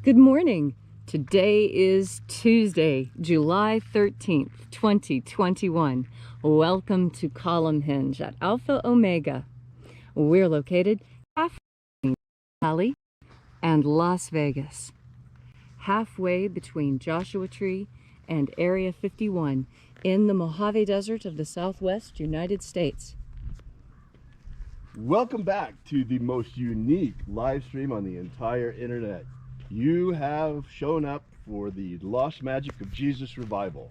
Good morning. Today is Tuesday, July 13th, 2021. Welcome to Column Hinge at Alpha Omega. We're located halfway between Valley and Las Vegas, halfway between Joshua Tree and Area 51 in the Mojave Desert of the Southwest United States. Welcome back to the most unique live stream on the entire internet. You have shown up for the Lost Magic of Jesus revival.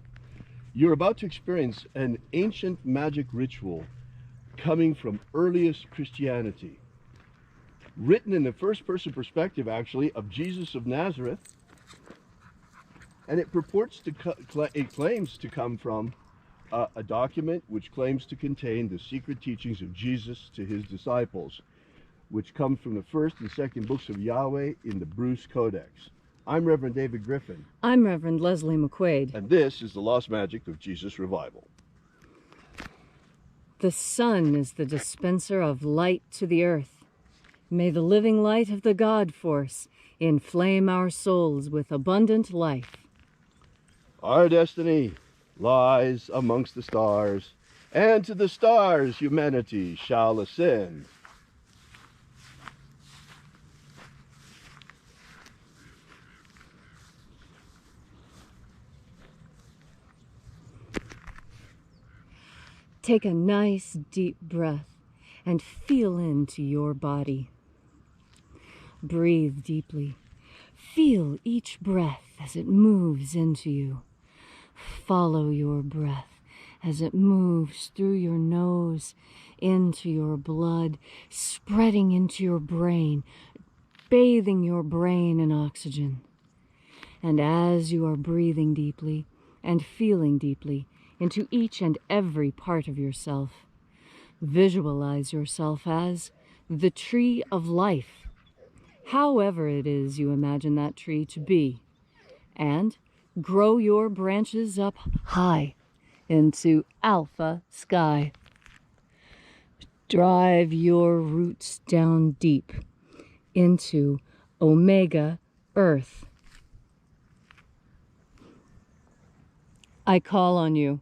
You're about to experience an ancient magic ritual coming from earliest Christianity, written in the first-person perspective, actually, of Jesus of Nazareth, and it purports to it claims to come from a document which claims to contain the secret teachings of Jesus to his disciples, which comes from the first and second books of Yahweh in the Bruce Codex. I'm Reverend David Griffin. I'm Reverend Leslie McQuaid. And this is the Lost Magic of Jesus revival. The sun is the dispenser of light to the earth. May the living light of the God force inflame our souls with abundant life. Our destiny lies amongst the stars, and to the stars humanity shall ascend. Take a nice deep breath and feel into your body. Breathe deeply. Feel each breath as it moves into you. Follow your breath as it moves through your nose, into your blood, spreading into your brain, bathing your brain in oxygen. And as you are breathing deeply and feeling deeply into each and every part of yourself, visualize yourself as the tree of life, however it is you imagine that tree to be, and grow your branches up high into alpha sky. Drive your roots down deep into omega earth. I call on you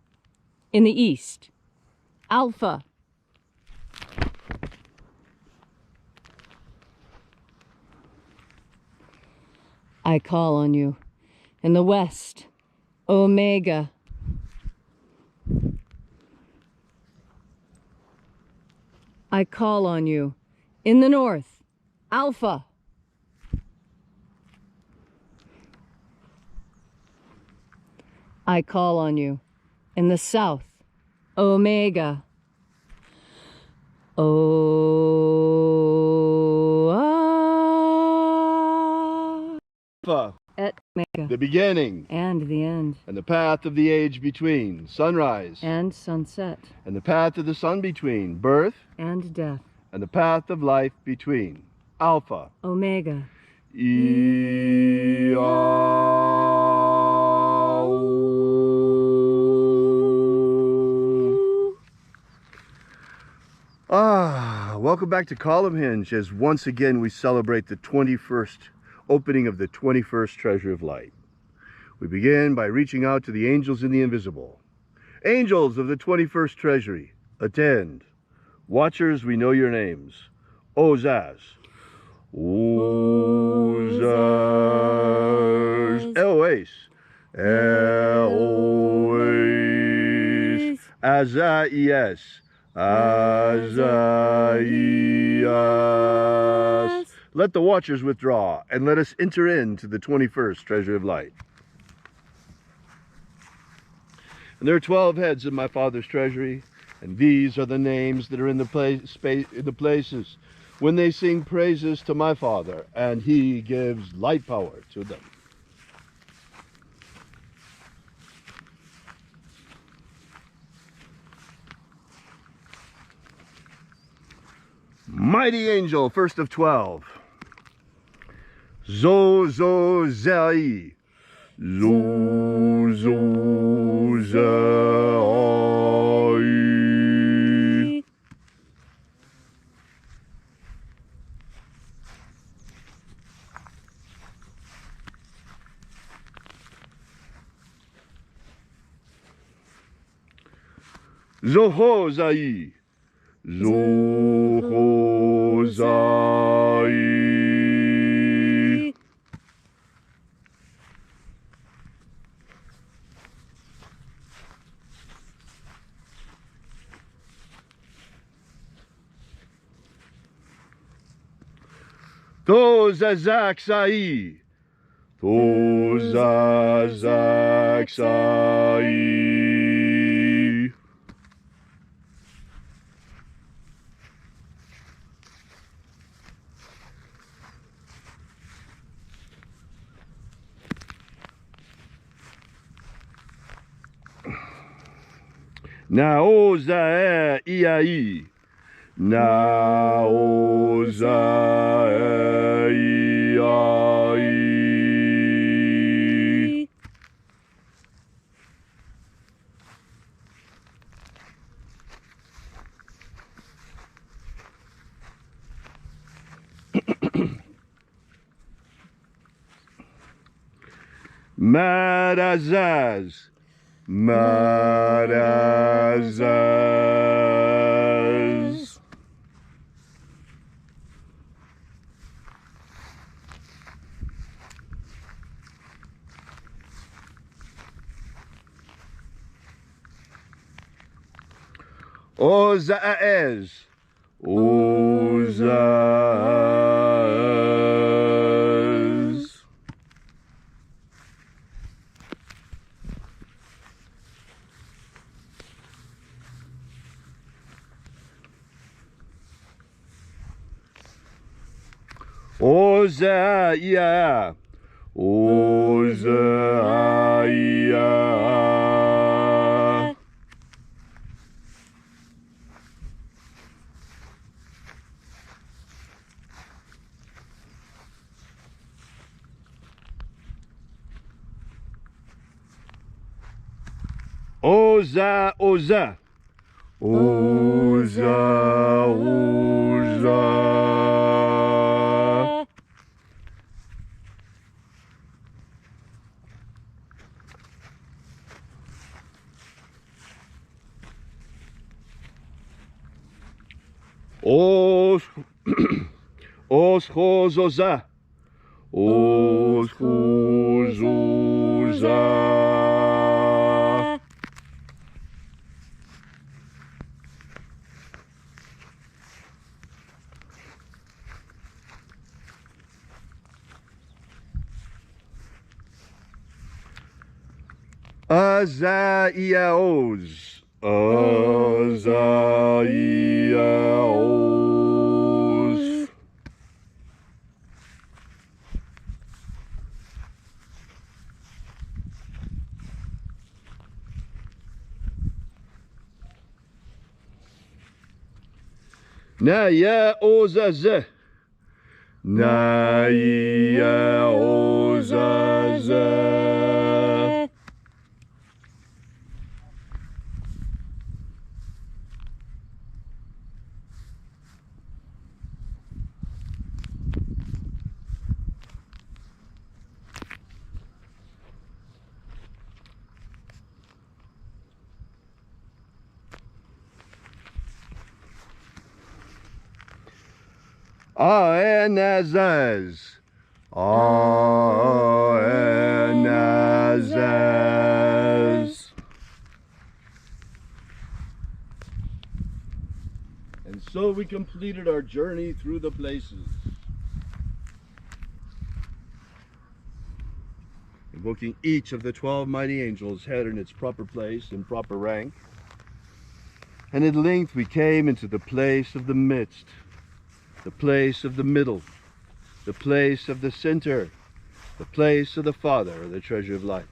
in the east, alpha. I call on you in the west, omega. I call on you in the north, alpha. I call on you in the south, omega. Alpha, Et omega. the beginning And the end. and the path of the age between, sunrise And sunset. and the path of the sun between, birth And death. and the path of life between, alpha. Omega. Welcome back to Column Hinge, as once again we celebrate the 21st opening of the 21st Treasure of Light. We begin by reaching out to the angels in the invisible. Angels of the 21st Treasury, attend. Watchers, we know your names. Ozaz. Ozaz. Elois. Elois. Azaias. Azaias. Let the watchers withdraw, and let us enter into the 21st Treasure of Light. And there are 12 heads in my Father's treasury, and these are the names that are in the places when they sing praises to my Father, and he gives light power to them. Mighty angel, first of 12. Zozai. Zozai. Zohozai. Zohozai. Tozazaksai. Tozazaksai. Naoza iai. Naoza iai. Marazaz. Marazaz. Ozaez. Ozaez. Ozaia. Ozaia. Oza, oza. Oza, oza. Os, oschozoza. Oschozoza. Azaiaos. Azaiaos. Naya ozaze. Naya ozaze. Aenazaz. Aenazaz. And so we completed our journey through the places, invoking each of the 12 mighty angels, head in its proper place and proper rank. And at length we came into the place of the midst, the place of the middle, the place of the center, the place of the Father, the treasure of life.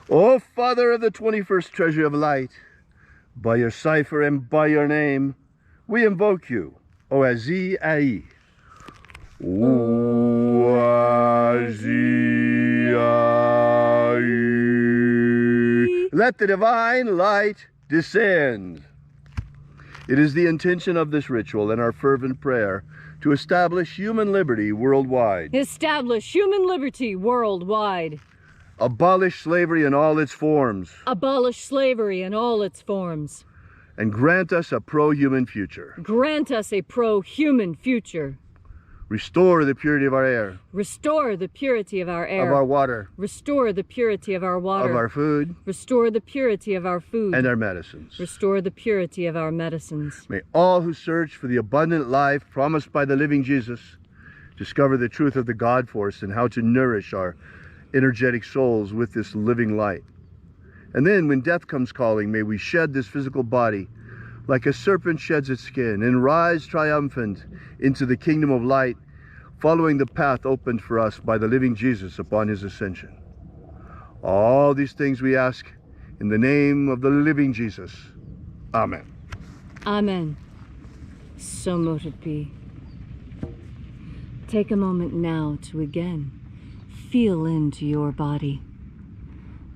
O Father of the 21st treasure of light, by your cipher and by your name, we invoke you, Oazi Ai. Oazi Ai. Let the divine light descend It is the intention of this ritual and our fervent prayer to establish human liberty worldwide. Establish human liberty worldwide. Abolish slavery in all its forms. Abolish slavery in all its forms. And grant us a pro-human future. Grant us a pro-human future. Restore the purity of our air. Restore the purity of our air. Of our water. Restore the purity of our water. Of our food. Restore the purity of our food. And our medicines. Restore the purity of our medicines. May all who search for the abundant life promised by the living Jesus discover the truth of the God force and how to nourish our energetic souls with this living light. And then when death comes calling, may we shed this physical body like a serpent sheds its skin and rise triumphant into the kingdom of light, following the path opened for us by the living Jesus upon his ascension. All these things we ask in the name of the living Jesus. Amen. Amen. So mote it be. Take a moment now to again feel into your body.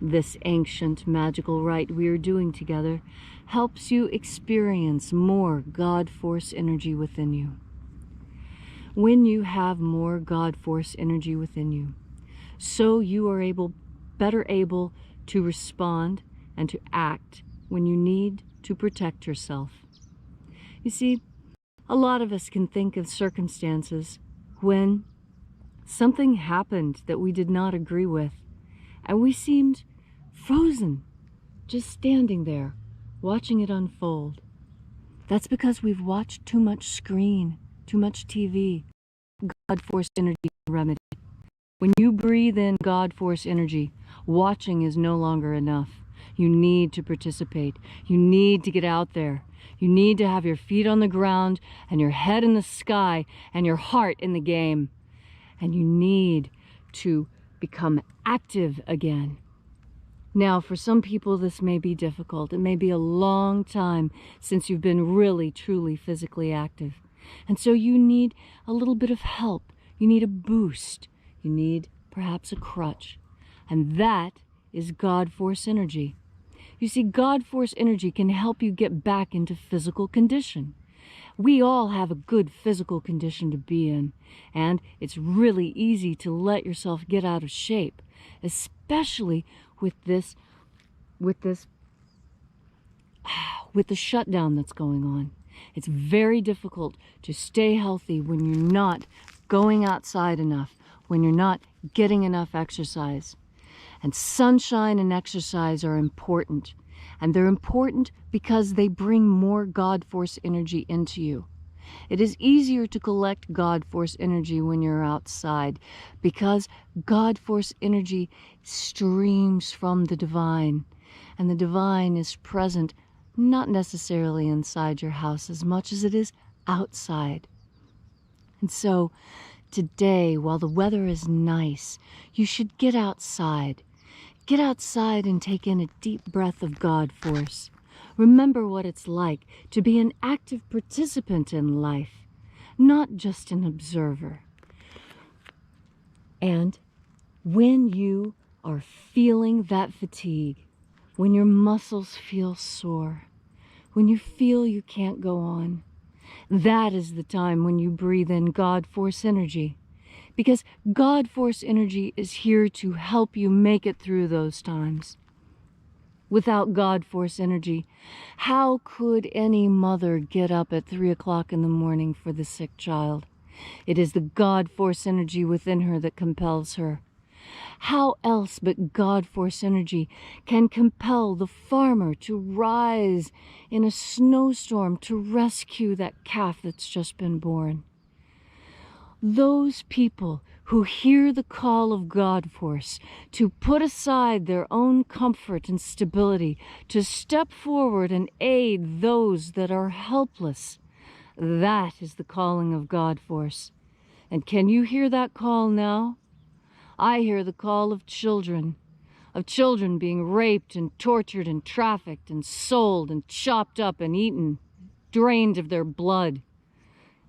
This ancient magical rite we are doing together helps you experience more God force energy within you. When you have more God force energy within you, so you are better able to respond and to act when you need to protect yourself. You see, a lot of us can think of circumstances when something happened that we did not agree with, and we seemed frozen, just standing there, watching it unfold. That's because we've watched too much screen, too much TV. God force energy remedy. When you breathe in God force energy, watching is no longer enough. You need to participate. You need to get out there. You need to have your feet on the ground and your head in the sky and your heart in the game. And you need to become active again. Now, for some people, this may be difficult. It may be a long time since you've been really, truly physically active. And so you need a little bit of help. You need a boost. You need perhaps a crutch. And that is God force energy. You see, God force energy can help you get back into physical condition. We all have a good physical condition to be in, and it's really easy to let yourself get out of shape, especially with the shutdown that's going on. It's very difficult to stay healthy when you're not going outside enough, when you're not getting enough exercise. And sunshine and exercise are important. And they're important because they bring more God force energy into you. It is easier to collect God force energy when you're outside because God force energy streams from the divine. And the divine is present not necessarily inside your house as much as it is outside. And so today, while the weather is nice, you should get outside. Get outside and take in a deep breath of God force. Remember what it's like to be an active participant in life, not just an observer. And when you are feeling that fatigue, when your muscles feel sore, when you feel you can't go on, that is the time when you breathe in God force energy. Because God force energy is here to help you make it through those times. Without God force energy, how could any mother get up at 3 o'clock in the morning for the sick child? It is the God force energy within her that compels her. How else but God force energy can compel the farmer to rise in a snowstorm to rescue that calf that's just been born? Those people who hear the call of God force to put aside their own comfort and stability, to step forward and aid those that are helpless, that is the calling of God force. And can you hear that call now? I hear the call of children being raped and tortured and trafficked and sold and chopped up and eaten, drained of their blood,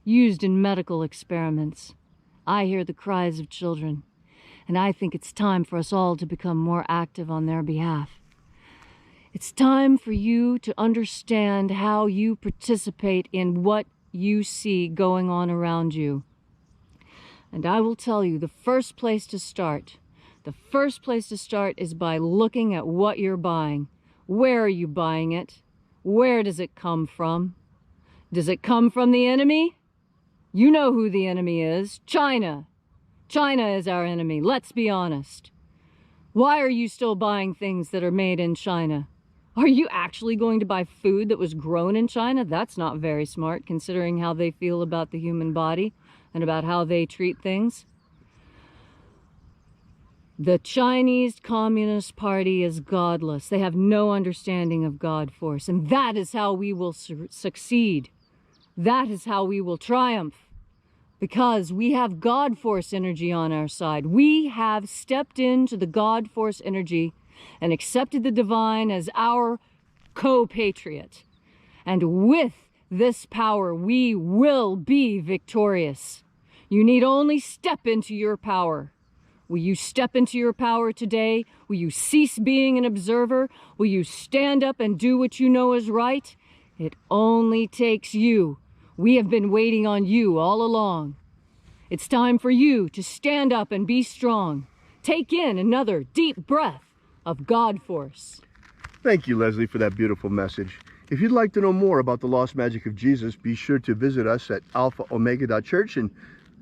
used in medical experiments. I hear the cries of children, and I think it's time for us all to become more active on their behalf. It's time for you to understand how you participate in what you see going on around you. And I will tell you, the first place to start is by looking at what you're buying. Where are you buying it? Where does it come from? Does it come from the enemy? You know who the enemy is. China. China is our enemy. Let's be honest. Why are you still buying things that are made in China? Are you actually going to buy food that was grown in China? That's not very smart, considering how they feel about the human body and about how they treat things. The Chinese Communist Party is godless. They have no understanding of God force, and that is how we will succeed. That is how we will triumph, because we have God force energy on our side. We have stepped into the God force energy and accepted the divine as our co-patriot. And with this power, we will be victorious. You need only step into your power. Will you step into your power today? Will you cease being an observer? Will you stand up and do what you know is right? It only takes you. We have been waiting on you all along. It's time for you to stand up and be strong. Take in another deep breath of God force. Thank you, Leslie, for that beautiful message. If you'd like to know more about the lost magic of Jesus, be sure to visit us at alphaomega.church and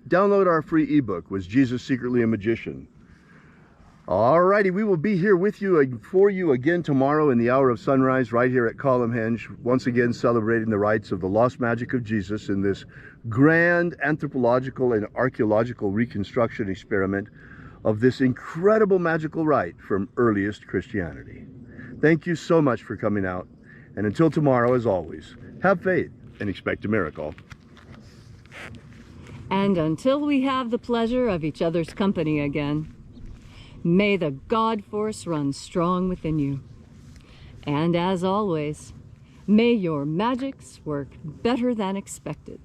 download our free ebook, Was Jesus Secretly a Magician? Alrighty, we will be here with you, for you again tomorrow in the hour of sunrise, right here at Columnhenge, once again celebrating the rites of the lost magic of Jesus in this grand anthropological and archaeological reconstruction experiment of this incredible magical rite from earliest Christianity. Thank you so much for coming out, and until tomorrow, as always, have faith and expect a miracle. And until we have the pleasure of each other's company again, may the God force run strong within you. And as always, may your magics work better than expected.